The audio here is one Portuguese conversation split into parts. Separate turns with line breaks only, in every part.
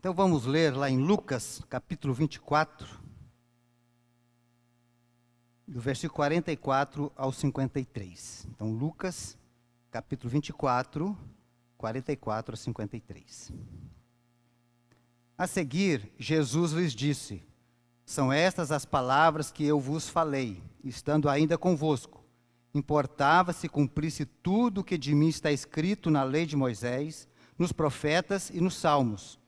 Então vamos ler lá em Lucas, capítulo 24, do versículo 44 ao 53. Então Lucas, capítulo 24, 44 a 53. A seguir, Jesus lhes disse: são estas as palavras que eu vos falei, estando ainda convosco. Importava se cumprisse tudo o que de mim está escrito na lei de Moisés, nos profetas e nos salmos.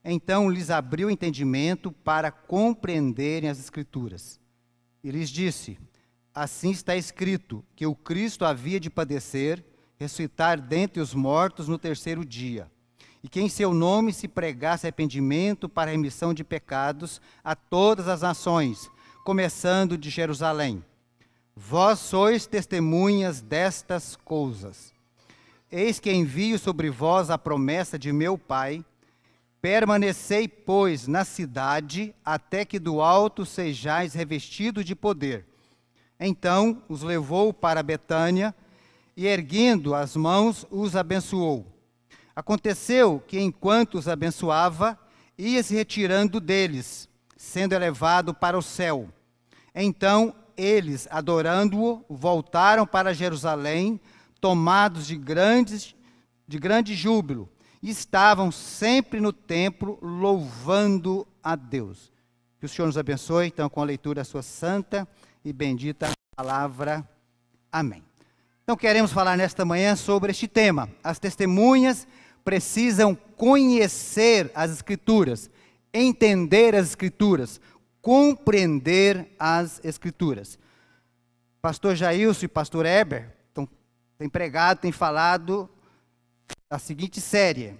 Então lhes abriu o entendimento para compreenderem as Escrituras. E lhes disse: assim está escrito, que o Cristo havia de padecer, ressuscitar dentre os mortos no terceiro dia, e que em seu nome se pregasse arrependimento para a remissão de pecados a todas as nações, começando de Jerusalém. Vós sois testemunhas destas coisas. Eis que envio sobre vós a promessa de meu Pai. Permanecei, pois, na cidade, até que do alto sejais revestidos de poder. Então os levou para Betânia, e erguendo as mãos, os abençoou. Aconteceu que, enquanto os abençoava, ia se retirando deles, sendo elevado para o céu. Então eles, adorando-o, voltaram para Jerusalém, tomados de grande júbilo, e estavam sempre no templo, louvando a Deus. Que o Senhor nos abençoe, então, com a leitura da sua santa e bendita palavra. Amém. Então, queremos falar nesta manhã sobre este tema. As testemunhas precisam conhecer as Escrituras, entender as Escrituras, compreender as Escrituras. Pastor Jailson e pastor Heber têm pregado, têm falado a seguinte série: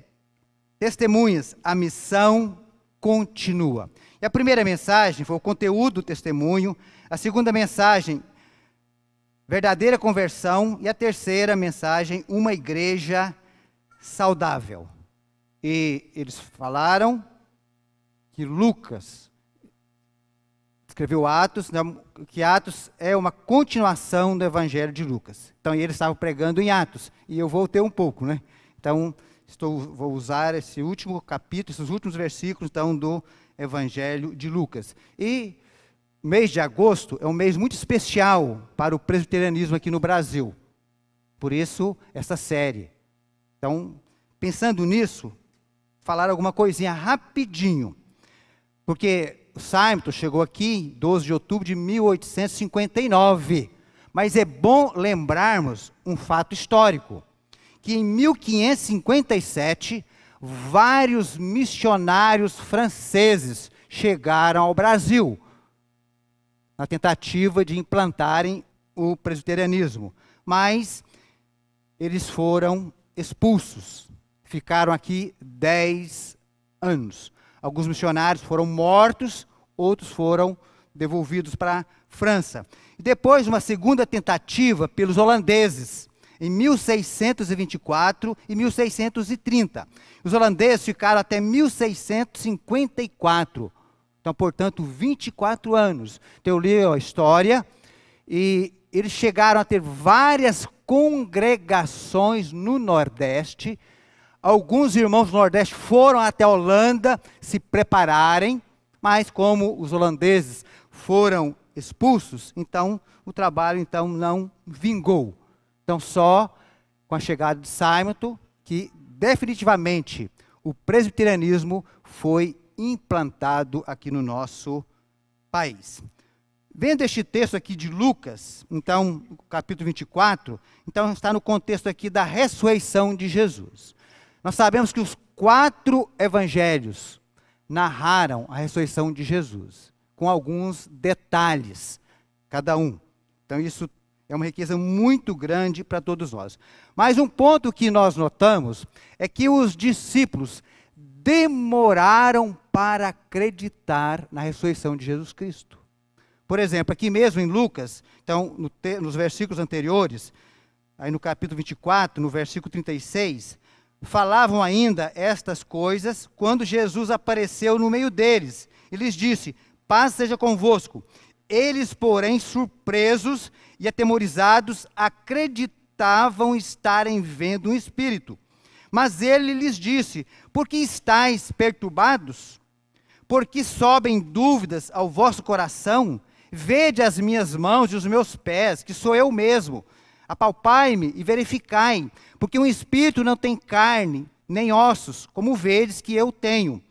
Testemunhas, a missão continua. E a primeira mensagem foi o conteúdo do testemunho, a segunda mensagem, verdadeira conversão, e a terceira mensagem, uma igreja saudável. E eles falaram que Lucas escreveu Atos, que Atos é uma continuação do Evangelho de Lucas. Então, eles estavam pregando em Atos, e eu voltei um pouco, né? Então, vou usar esse último capítulo, esses últimos versículos, então, do Evangelho de Lucas. E o mês de agosto é um mês muito especial para o presbiterianismo aqui no Brasil. Por isso, essa série. Então, pensando nisso, falar alguma coisinha rapidinho. Porque o Simon chegou aqui em 12 de outubro de 1859. Mas é bom lembrarmos um fato histórico, que em 1557, vários missionários franceses chegaram ao Brasil, na tentativa de implantarem o presbiterianismo. Mas eles foram expulsos, ficaram aqui 10 anos. Alguns missionários foram mortos, outros foram devolvidos para a França. E depois, uma segunda tentativa pelos holandeses, em 1624 e 1630. Os holandeses ficaram até 1654. Então, portanto, 24 anos. Então, eu li a história e eles chegaram a ter várias congregações no Nordeste. Alguns irmãos do Nordeste foram até a Holanda se prepararem, mas como os holandeses foram expulsos, então o trabalho não vingou. Então, só com a chegada de Simon, que definitivamente o presbiterianismo foi implantado aqui no nosso país. Vendo este texto aqui de Lucas, então, capítulo 24, então está no contexto aqui da ressurreição de Jesus. Nós sabemos que os 4 evangelhos narraram a ressurreição de Jesus, com alguns detalhes, cada um. Então, isso é uma riqueza muito grande para todos nós. Mas um ponto que nós notamos é que os discípulos demoraram para acreditar na ressurreição de Jesus Cristo. Por exemplo, aqui mesmo em Lucas, então, nos versículos anteriores, aí no capítulo 24, no versículo 36, falavam ainda estas coisas quando Jesus apareceu no meio deles e lhes disse: paz seja convosco. Eles, porém, surpresos e atemorizados, acreditavam estarem vendo um espírito. Mas ele lhes disse: por que estáis perturbados? Por que sobem dúvidas ao vosso coração? Vede as minhas mãos e os meus pés, que sou eu mesmo. Apalpai-me e verificai, porque um espírito não tem carne, nem ossos, como vedes que eu tenho.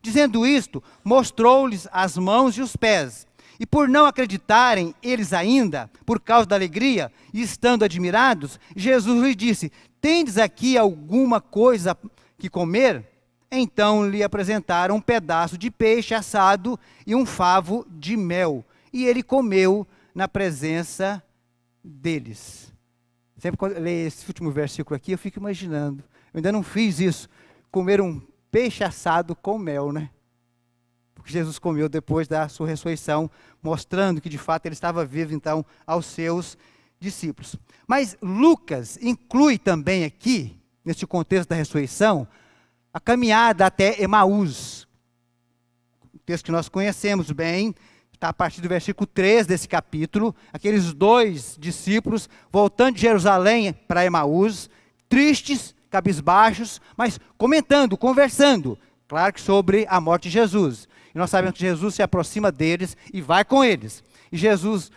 Dizendo isto, mostrou-lhes as mãos e os pés. E por não acreditarem eles ainda, por causa da alegria, e estando admirados, Jesus lhes disse: tendes aqui alguma coisa que comer? Então lhe apresentaram um pedaço de peixe assado e um favo de mel. E ele comeu na presença deles. Sempre quando eu leio esse último versículo aqui, eu fico imaginando. Eu ainda não fiz isso, comer um peixe assado com mel, né? Porque Jesus comeu depois da sua ressurreição, mostrando que de fato ele estava vivo então aos seus discípulos. Mas Lucas inclui também aqui, neste contexto da ressurreição, a caminhada até Emaús. O texto que nós conhecemos bem, está a partir do versículo 3 desse capítulo, aqueles dois discípulos voltando de Jerusalém para Emaús, tristes, cabisbaixos, mas comentando, conversando, claro que sobre a morte de Jesus. E nós sabemos que Jesus se aproxima deles e vai com eles. E Jesus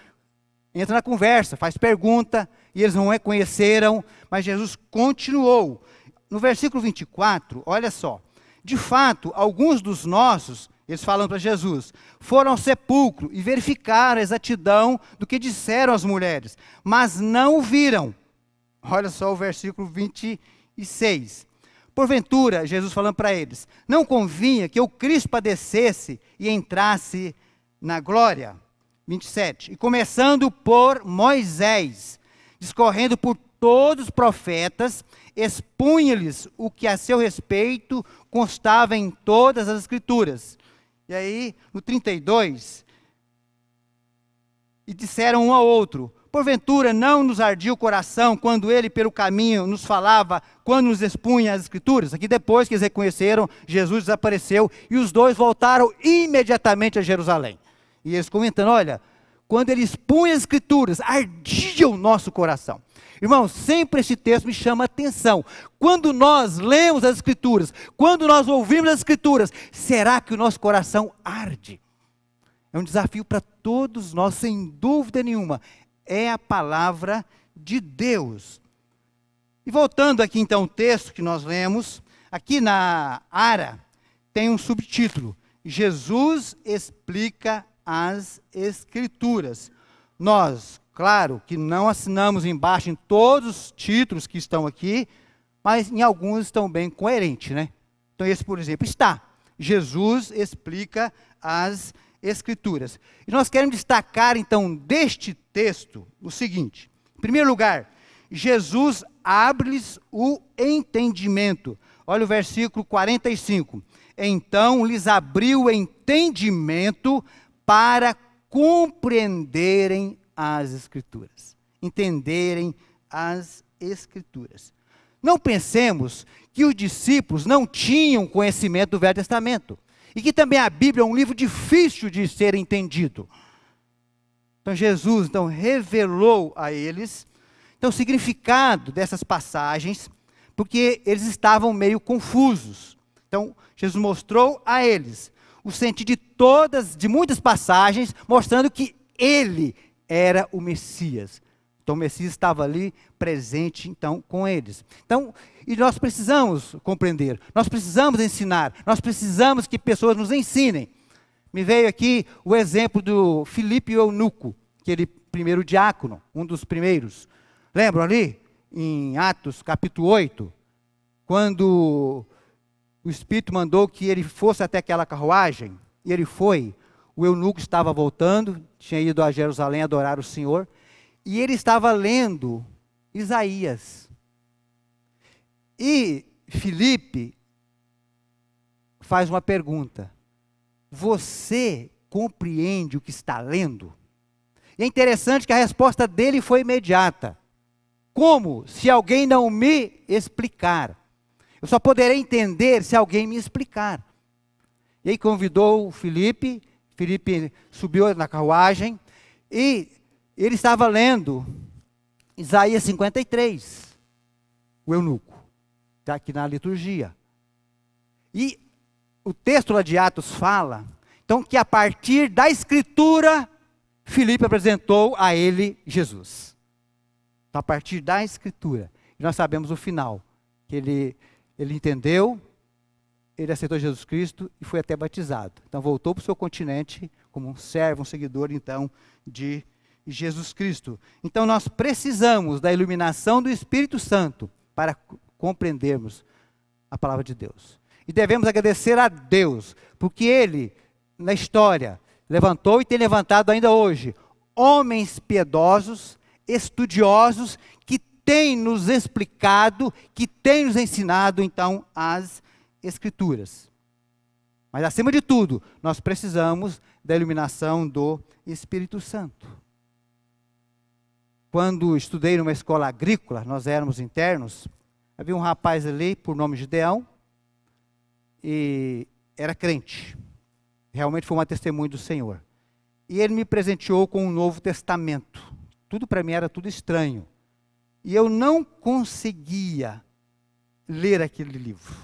entra na conversa, faz pergunta, e eles não reconheceram, mas Jesus continuou. No versículo 24, olha só, de fato, alguns dos nossos, eles falam para Jesus, foram ao sepulcro e verificaram a exatidão do que disseram as mulheres, mas não o viram. Olha só o versículo 26. Porventura, Jesus falando para eles, não convinha que o Cristo padecesse e entrasse na glória? 27. E começando por Moisés, discorrendo por todos os profetas, expunha-lhes o que a seu respeito constava em todas as Escrituras. E aí, no 32, e disseram um ao outro, porventura não nos ardia o coração quando ele pelo caminho nos falava, quando nos expunha as Escrituras? Aqui depois que eles reconheceram, Jesus desapareceu e os dois voltaram imediatamente a Jerusalém. E eles comentando, olha, quando ele expunha as Escrituras, ardia o nosso coração. Irmão, sempre esse texto me chama a atenção. Quando nós lemos as Escrituras, quando nós ouvimos as Escrituras, será que o nosso coração arde? É um desafio para todos nós, sem dúvida nenhuma. É a palavra de Deus. E voltando aqui então ao texto que nós lemos, aqui na ARA tem um subtítulo: Jesus explica as Escrituras. Nós, claro, que não assinamos embaixo em todos os títulos que estão aqui, mas em alguns estão bem coerentes, né? Então esse, por exemplo, está. Jesus explica as Escrituras. E nós queremos destacar, então, deste texto, o seguinte. Em primeiro lugar, Jesus abre-lhes o entendimento. Olha o versículo 45. Então lhes abriu o entendimento para compreenderem as Escrituras. Entenderem as Escrituras. Não pensemos que os discípulos não tinham conhecimento do Velho Testamento. E que também a Bíblia é um livro difícil de ser entendido. Então Jesus revelou a eles o significado dessas passagens, porque eles estavam meio confusos. Então Jesus mostrou a eles o sentido de muitas passagens, mostrando que ele era o Messias. Então o Messias estava ali presente então com eles. Então, e nós precisamos compreender, nós precisamos ensinar, nós precisamos que pessoas nos ensinem. Me veio aqui o exemplo do Filipe Eunuco, aquele primeiro diácono, um dos primeiros. Lembram ali, em Atos capítulo 8, quando o Espírito mandou que ele fosse até aquela carruagem, e ele foi, o eunuco estava voltando, tinha ido a Jerusalém adorar o Senhor, e ele estava lendo Isaías. E Filipe faz uma pergunta: você compreende o que está lendo? E é interessante que a resposta dele foi imediata. Como? Se alguém não me explicar. Eu só poderei entender se alguém me explicar. E aí convidou o Filipe subiu na carruagem, e ele estava lendo Isaías 53, o eunuco. está aqui na liturgia. E o texto lá de Atos fala, então, que a partir da Escritura, Filipe apresentou a ele Jesus. Então, a partir da Escritura. E nós sabemos o final, que ele entendeu, ele aceitou Jesus Cristo e foi até batizado. Então, voltou para o seu continente como um servo, um seguidor, então, de Jesus Cristo. Então, nós precisamos da iluminação do Espírito Santo para compreendermos a palavra de Deus. E devemos agradecer a Deus, porque Ele, na história, levantou e tem levantado ainda hoje homens piedosos, estudiosos, que têm nos explicado, que têm nos ensinado, então, as Escrituras. Mas, acima de tudo, nós precisamos da iluminação do Espírito Santo. Quando estudei numa escola agrícola, nós éramos internos, havia um rapaz ali, por nome Gideão, e era crente. Realmente foi uma testemunha do Senhor. E ele me presenteou com um Novo Testamento. Tudo para mim era tudo estranho. E eu não conseguia ler aquele livro.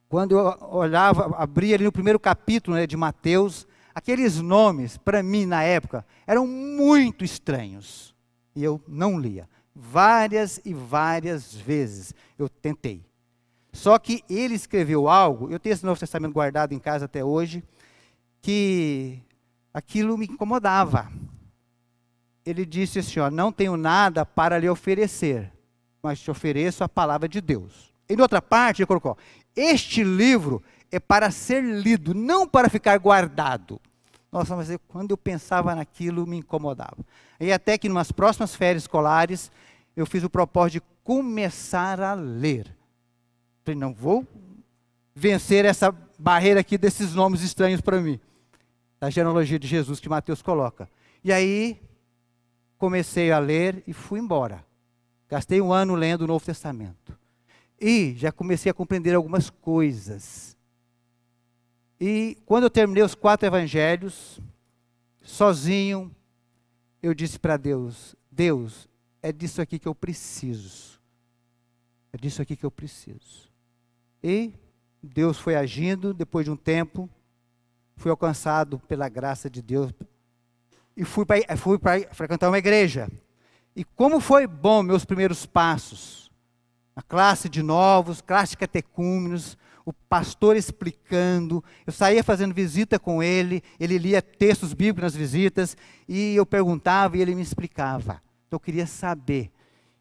Quando eu olhava, abria ali no primeiro capítulo, né, de Mateus, aqueles nomes, para mim, na época, eram muito estranhos. E eu não lia. Várias e várias vezes eu tentei. Só que ele escreveu algo, eu tenho esse Novo Testamento guardado em casa até hoje, que aquilo me incomodava. Ele disse assim, ó, não tenho nada para lhe oferecer, mas te ofereço a palavra de Deus. E em outra parte ele colocou, este livro é para ser lido, não para ficar guardado. Nossa, mas quando eu pensava naquilo, me incomodava. E até que, em umas próximas férias escolares, eu fiz o propósito de começar a ler. Falei, não vou vencer essa barreira aqui desses nomes estranhos para mim. Da genealogia de Jesus que Mateus coloca. E aí, comecei a ler e fui embora. Gastei um ano lendo o Novo Testamento. E já comecei a compreender algumas coisas. E quando eu terminei os 4 evangelhos, sozinho, eu disse para Deus, Deus, é disso aqui que eu preciso. É disso aqui que eu preciso. E Deus foi agindo, depois de um tempo, fui alcançado pela graça de Deus e fui para frequentar uma igreja. E como foi bom meus primeiros passos, a classe de novos, classe de catecúmenos, o pastor explicando, eu saía fazendo visita com ele lia textos bíblicos nas visitas, e eu perguntava e ele me explicava. Então eu queria saber.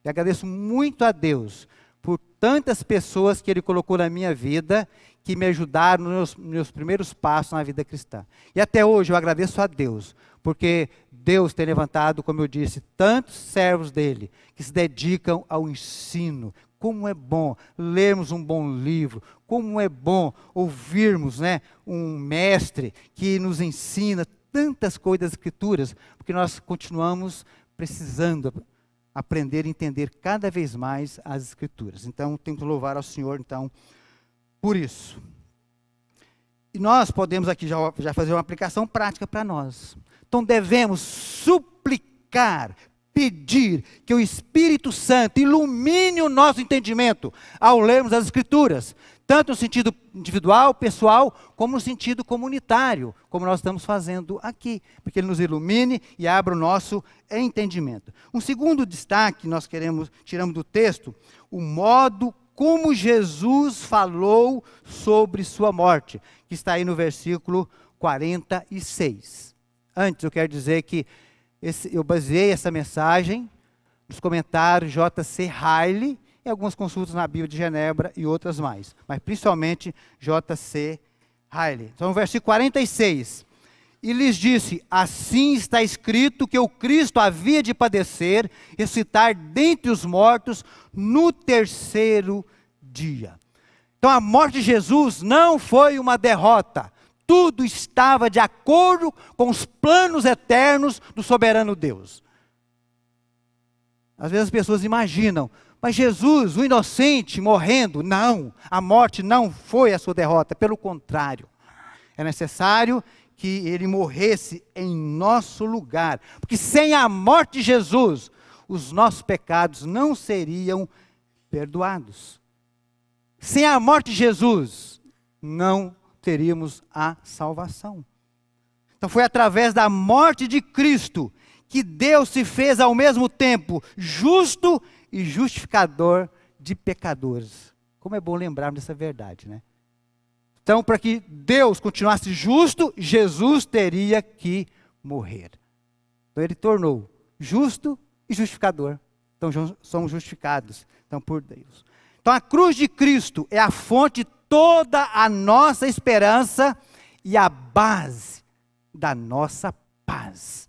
E agradeço muito a Deus por tantas pessoas que Ele colocou na minha vida, que me ajudaram nos meus primeiros passos na vida cristã. E até hoje eu agradeço a Deus, porque Deus tem levantado, como eu disse, tantos servos dEle, que se dedicam ao ensino. Como é bom lermos um bom livro, como é bom ouvirmos, né, um mestre que nos ensina tantas coisas das Escrituras, porque nós continuamos precisando aprender e entender cada vez mais as Escrituras. Então, tenho que louvar ao Senhor, então, por isso. E nós podemos aqui já fazer uma aplicação prática para nós. Então, devemos suplicar, pedir que o Espírito Santo ilumine o nosso entendimento ao lermos as Escrituras, tanto no sentido individual, pessoal, como no sentido comunitário, como nós estamos fazendo aqui, porque Ele nos ilumine e abra o nosso entendimento. Um segundo destaque, nós tiramos do texto, o modo como Jesus falou sobre sua morte, que está aí no versículo 46. Antes, eu quero dizer que eu baseei essa mensagem nos comentários J.C. Riley e algumas consultas na Bíblia de Genebra e outras mais, mas principalmente J.C. Riley. Então, no versículo 46, e lhes disse, assim está escrito que o Cristo havia de padecer, ressuscitar dentre os mortos no terceiro dia. Então, a morte de Jesus não foi uma derrota. Tudo estava de acordo com os planos eternos do soberano Deus. Às vezes as pessoas imaginam, mas Jesus, o inocente, morrendo, não, a morte não foi a sua derrota, pelo contrário. É necessário que Ele morresse em nosso lugar, porque sem a morte de Jesus, os nossos pecados não seriam perdoados. Sem a morte de Jesus, não teríamos a salvação. Então foi através da morte de Cristo que Deus se fez ao mesmo tempo justo e justificador de pecadores. Como é bom lembrarmos dessa verdade, né? Então, para que Deus continuasse justo, Jesus teria que morrer. Então ele tornou justo e justificador. Então somos justificados, então, por Deus. Então a cruz de Cristo é a fonte de toda a nossa esperança e a base da nossa paz.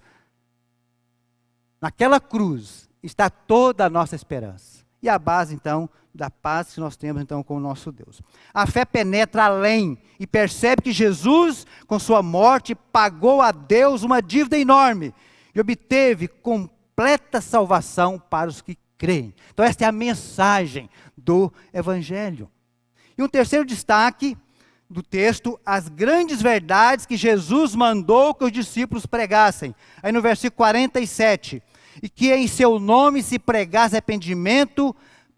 Naquela cruz está toda a nossa esperança. E a base, então, da paz que nós temos, então, com o nosso Deus. A fé penetra além e percebe que Jesus, com sua morte, pagou a Deus uma dívida enorme e obteve completa salvação para os que creem. Então, esta é a mensagem do Evangelho. E um terceiro destaque do texto, as grandes verdades que Jesus mandou que os discípulos pregassem. Aí no versículo 47, e que em seu nome se pregasse arrependimento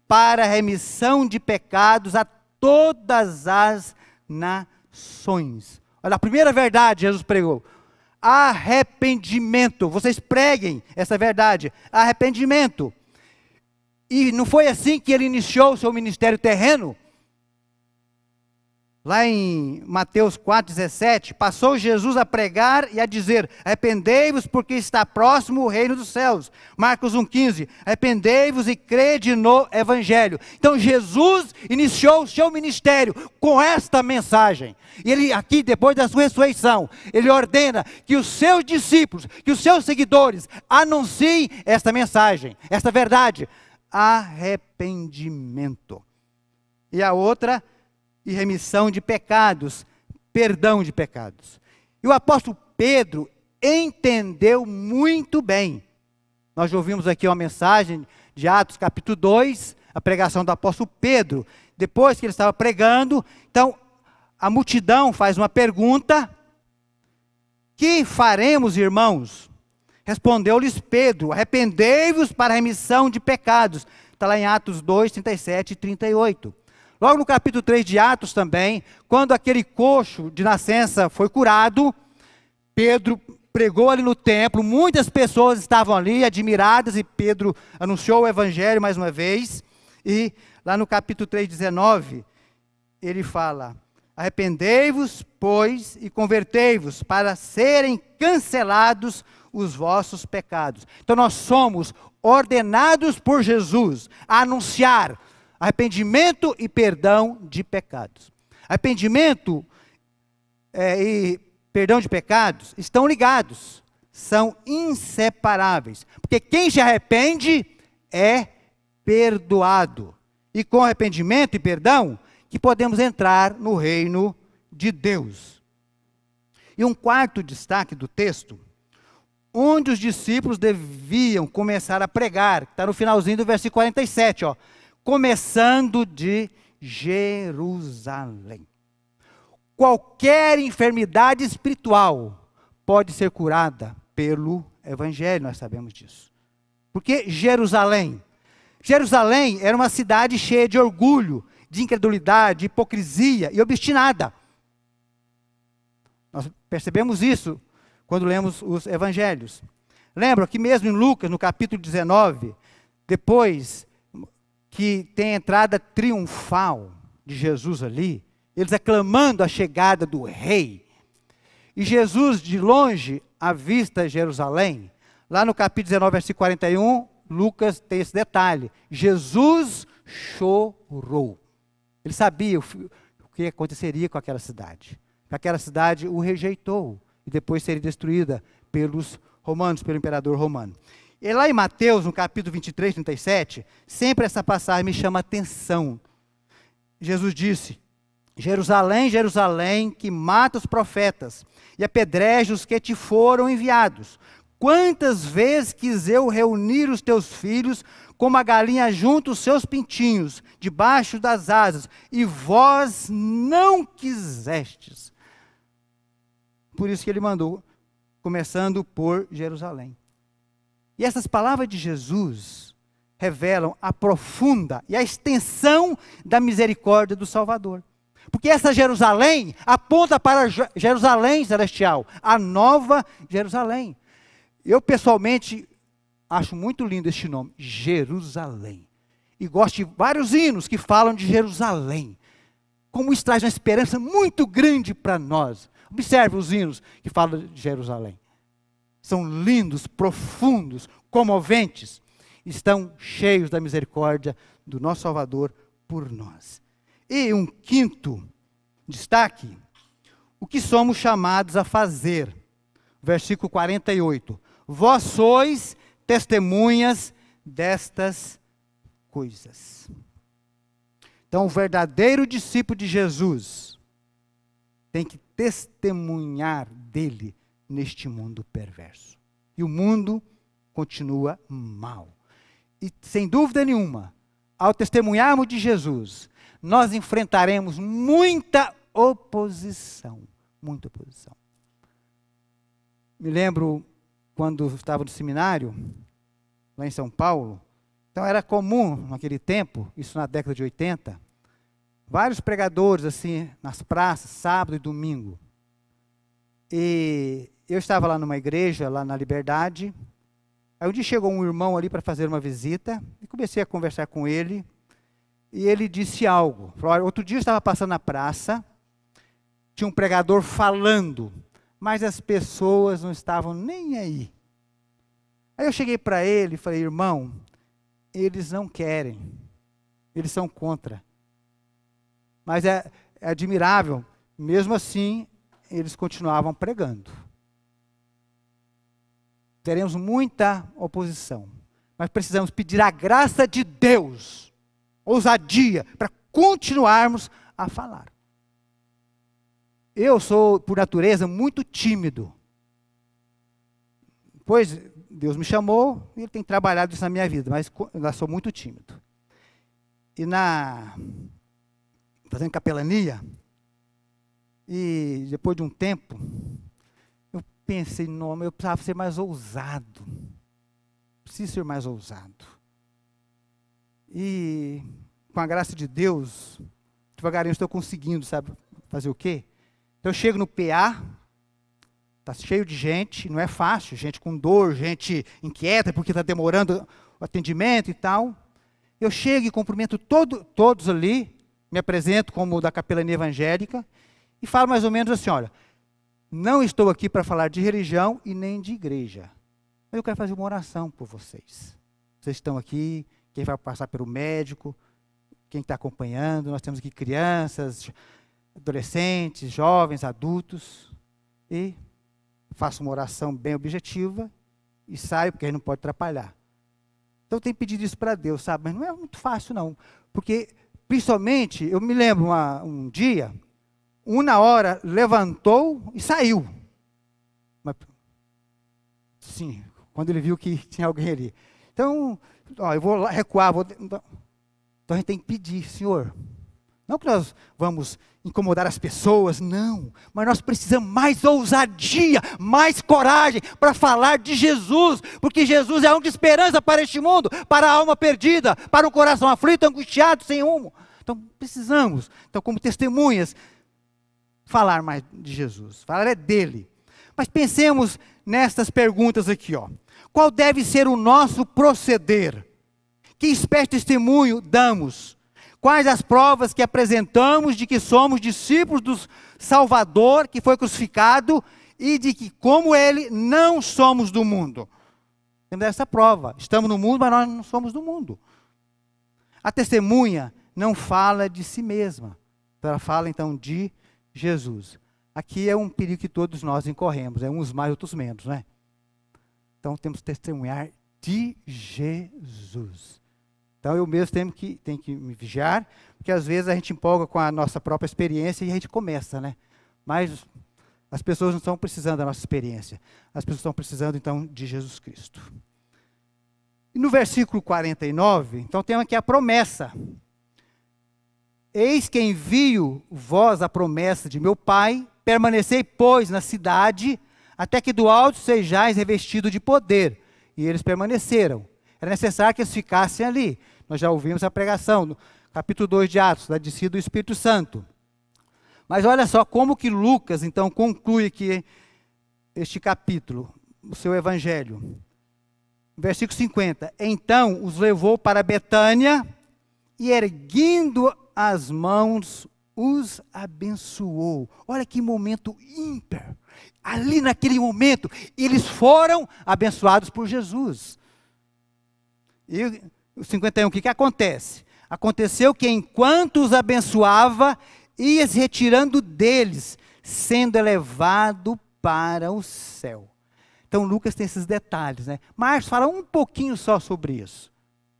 para a remissão de pecados a todas as nações. Olha, a primeira verdade Jesus pregou, arrependimento. Vocês preguem essa verdade, arrependimento. E não foi assim que ele iniciou o seu ministério terreno? Lá em Mateus 4,17, passou Jesus a pregar e a dizer, arrependei-vos porque está próximo o reino dos céus. Marcos 1,15, arrependei-vos e crede no Evangelho. Então Jesus iniciou o seu ministério com esta mensagem. E ele aqui, depois da sua ressurreição, ele ordena que os seus discípulos, que os seus seguidores anunciem esta mensagem, esta verdade, arrependimento. E a outra, e remissão de pecados, perdão de pecados. E o apóstolo Pedro entendeu muito bem. Nós já ouvimos aqui uma mensagem de Atos capítulo 2, a pregação do apóstolo Pedro. Depois que ele estava pregando, então a multidão faz uma pergunta, que faremos, irmãos? Respondeu-lhes Pedro, arrependei-vos para a remissão de pecados. Está lá em Atos 2, 37 e 38. Logo no capítulo 3 de Atos também, quando aquele coxo de nascença foi curado, Pedro pregou ali no templo, muitas pessoas estavam ali admiradas e Pedro anunciou o evangelho mais uma vez. E lá no capítulo 3, 19, ele fala, arrependei-vos, pois, e convertei-vos para serem cancelados os vossos pecados. Então nós somos ordenados por Jesus a anunciar arrependimento e perdão de pecados. Arrependimento e perdão de pecados estão ligados, são inseparáveis. Porque quem se arrepende é perdoado. E com arrependimento e perdão, que podemos entrar no reino de Deus. E um quarto destaque do texto, onde os discípulos deviam começar a pregar, está no finalzinho do versículo 47, ó. Começando de Jerusalém. Qualquer enfermidade espiritual pode ser curada pelo Evangelho, nós sabemos disso. Porque Jerusalém era uma cidade cheia de orgulho, de incredulidade, hipocrisia e obstinada. Nós percebemos isso quando lemos os Evangelhos. Lembra que mesmo em Lucas, no capítulo 19, depois que tem a entrada triunfal de Jesus ali, eles aclamando a chegada do rei. E Jesus, de longe, avista Jerusalém. Lá no capítulo 19, versículo 41, Lucas tem esse detalhe. Jesus chorou. Ele sabia o que aconteceria com aquela cidade. Aquela cidade o rejeitou e depois seria destruída pelos romanos, pelo imperador romano. E lá em Mateus, no capítulo 23, 37, sempre essa passagem me chama a atenção. Jesus disse, Jerusalém, Jerusalém, que mata os profetas e apedreja os que te foram enviados. Quantas vezes quis eu reunir os teus filhos, como a galinha junta os seus pintinhos, debaixo das asas, e vós não quisestes. Por isso que ele mandou, começando por Jerusalém. E essas palavras de Jesus revelam a profunda e a extensão da misericórdia do Salvador. Porque essa Jerusalém aponta para Jerusalém celestial, a nova Jerusalém. Eu, pessoalmente, acho muito lindo este nome, Jerusalém. E gosto de vários hinos que falam de Jerusalém. Como isso traz uma esperança muito grande para nós. Observe os hinos que falam de Jerusalém. São lindos, profundos, comoventes. Estão cheios da misericórdia do nosso Salvador por nós. E um quinto destaque, o que somos chamados a fazer. Versículo 48. Vós sois testemunhas destas coisas. Então, o verdadeiro discípulo de Jesus tem que testemunhar dele neste mundo perverso. E o mundo continua mal. E, sem dúvida nenhuma, ao testemunharmos de Jesus, nós enfrentaremos muita oposição. Muita oposição. Me lembro, quando estava no seminário, lá em São Paulo, então era comum, naquele tempo, isso na década de 80, vários pregadores, assim, nas praças, sábado e domingo. E eu estava lá numa igreja, lá na Liberdade. Aí um dia chegou um irmão ali para fazer uma visita, e comecei a conversar com ele, e ele disse algo. Falou, olha, outro dia eu estava passando na praça, tinha um pregador falando, mas as pessoas não estavam nem aí. Aí eu cheguei para ele e falei, irmão, eles não querem, eles são contra. Mas é admirável, mesmo assim, eles continuavam pregando. Teremos muita oposição, mas precisamos pedir a graça de Deus, ousadia, para continuarmos a falar. Eu sou, por natureza, muito tímido. Pois Deus me chamou e Ele tem trabalhado isso na minha vida, mas eu sou muito tímido. E fazendo capelania, e depois de um tempo, eu pensei, não, eu precisava ser mais ousado. Preciso ser mais ousado. E, com a graça de Deus, devagarinho estou conseguindo, sabe, fazer o quê? Então eu chego no PA, está cheio de gente, não é fácil, gente com dor, gente inquieta, porque está demorando o atendimento e tal. Eu chego e cumprimento todos ali, me apresento como da capelania evangélica, e falo mais ou menos assim, olha, não estou aqui para falar de religião e nem de igreja. Mas eu quero fazer uma oração por vocês. Vocês estão aqui, quem vai passar pelo médico, quem está acompanhando, nós temos aqui crianças, adolescentes, jovens, adultos, e faço uma oração bem objetiva e saio, porque aí não pode atrapalhar. Então eu tenho pedido isso para Deus, sabe? Mas não é muito fácil não, porque principalmente, eu me lembro um dia, na hora levantou e saiu. Mas, sim, quando ele viu que tinha alguém ali. Então, ó, eu vou lá recuar, então a gente tem que pedir, Senhor, não que nós vamos incomodar as pessoas, não, mas nós precisamos mais ousadia, mais coragem para falar de Jesus, porque Jesus é a única esperança para este mundo, para a alma perdida, para o coração aflito, angustiado, sem rumo. Então precisamos, então como testemunhas, falar mais de Jesus, falar dele. Mas pensemos nestas perguntas aqui, ó. Qual deve ser o nosso proceder? Que espécie de testemunho damos? Quais as provas que apresentamos de que somos discípulos do Salvador, que foi crucificado, e de que, como Ele, não somos do mundo? Temos essa prova. Estamos no mundo, mas nós não somos do mundo. A testemunha não fala de si mesma. Ela fala, então, de Jesus. Aqui é um perigo que todos nós incorremos. Uns mais, outros menos, né? Então, temos que testemunhar de Jesus. Então, eu mesmo tenho que me vigiar, porque às vezes a gente empolga com a nossa própria experiência e a gente começa, né? Mas as pessoas não estão precisando da nossa experiência. As pessoas estão precisando, então, de Jesus Cristo. E no versículo 49, então, temos aqui a promessa. Eis que envio vós a promessa de meu Pai, permanecei, pois, na cidade, até que do alto sejais revestido de poder. E eles permaneceram. Era necessário que eles ficassem ali. Nós já ouvimos a pregação, no capítulo 2 de Atos, da descida do Espírito Santo. Mas olha só como que Lucas, então, conclui aqui este capítulo, o seu evangelho. Versículo 50. Então os levou para Betânia e, erguendo as mãos, os abençoou. Olha que momento ímpar. Ali naquele momento, eles foram abençoados por Jesus. E o 51, o que acontece? Aconteceu que enquanto os abençoava, ia se retirando deles, sendo elevado para o céu. Então Lucas tem esses detalhes, né? Marcos fala um pouquinho só sobre isso,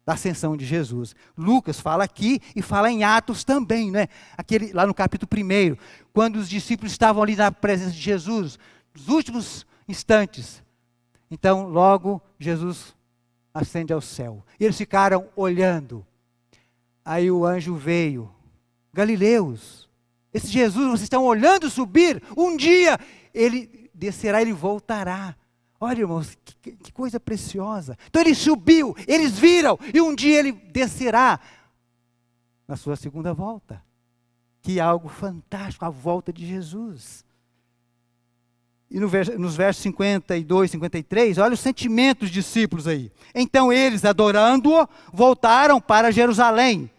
da ascensão de Jesus. Lucas fala aqui e fala em Atos também, né? Lá no capítulo 1, quando os discípulos estavam ali na presença de Jesus, nos últimos instantes. Então logo Jesus ascende ao céu. E eles ficaram olhando. Aí o anjo veio. Galileus, esse Jesus, vocês estão olhando subir, um dia ele descerá, ele voltará. Olha, irmãos, que coisa preciosa. Então ele subiu, eles viram, e um dia ele descerá na sua segunda volta. Que algo fantástico, a volta de Jesus. E nos versos 52 e 53, olha os sentimentos dos discípulos aí. Então eles, adorando-o, voltaram para Jerusalém,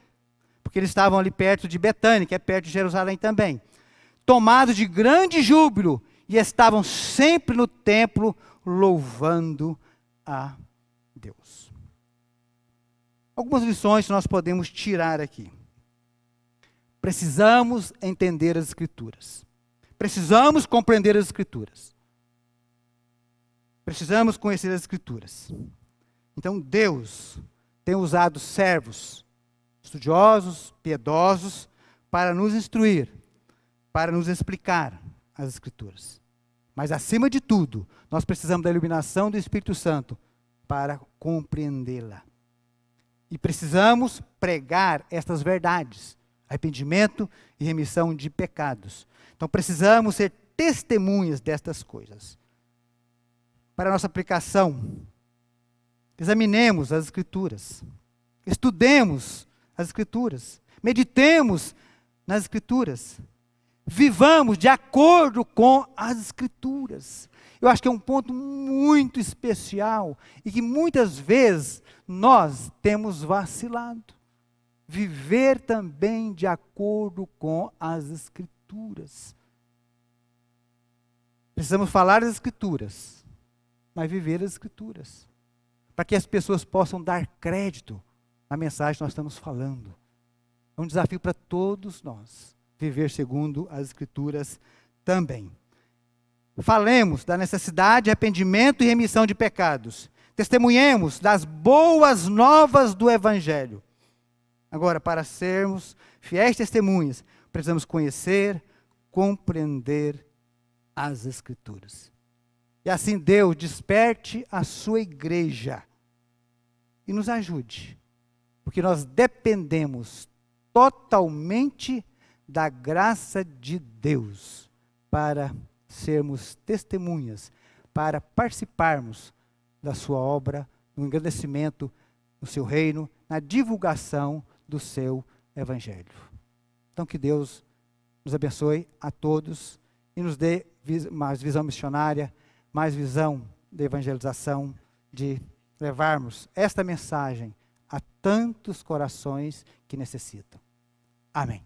porque eles estavam ali perto de Betânia, que é perto de Jerusalém também. Tomados de grande júbilo, e estavam sempre no templo, louvando a Deus. Algumas lições nós podemos tirar aqui. Precisamos entender as Escrituras. Precisamos compreender as Escrituras. Precisamos conhecer as Escrituras. Então Deus tem usado servos estudiosos, piedosos, para nos instruir, para nos explicar as Escrituras. Mas, acima de tudo, nós precisamos da iluminação do Espírito Santo para compreendê-la. E precisamos pregar estas verdades, arrependimento e remissão de pecados. Então, precisamos ser testemunhas destas coisas. Para a nossa aplicação, examinemos as Escrituras, estudemos as Escrituras, meditemos nas Escrituras, vivamos de acordo com as Escrituras. Eu acho que é um ponto muito especial e que muitas vezes nós temos vacilado. Viver também de acordo com as Escrituras. Precisamos falar das Escrituras, mas viver as Escrituras, para que as pessoas possam dar crédito à mensagem que nós estamos falando. É um desafio para todos nós, viver segundo as Escrituras também. Falemos da necessidade de arrependimento e remissão de pecados. Testemunhemos das boas novas do Evangelho. Agora, para sermos fiéis testemunhas, precisamos conhecer, compreender as Escrituras. E assim Deus desperte a sua igreja e nos ajude, porque nós dependemos totalmente da graça de Deus para sermos testemunhas, para participarmos da sua obra, no engrandecimento do seu reino, na divulgação do seu evangelho. Então que Deus nos abençoe a todos e nos dê mais visão missionária, mais visão de evangelização, de levarmos esta mensagem a tantos corações que necessitam. Amém.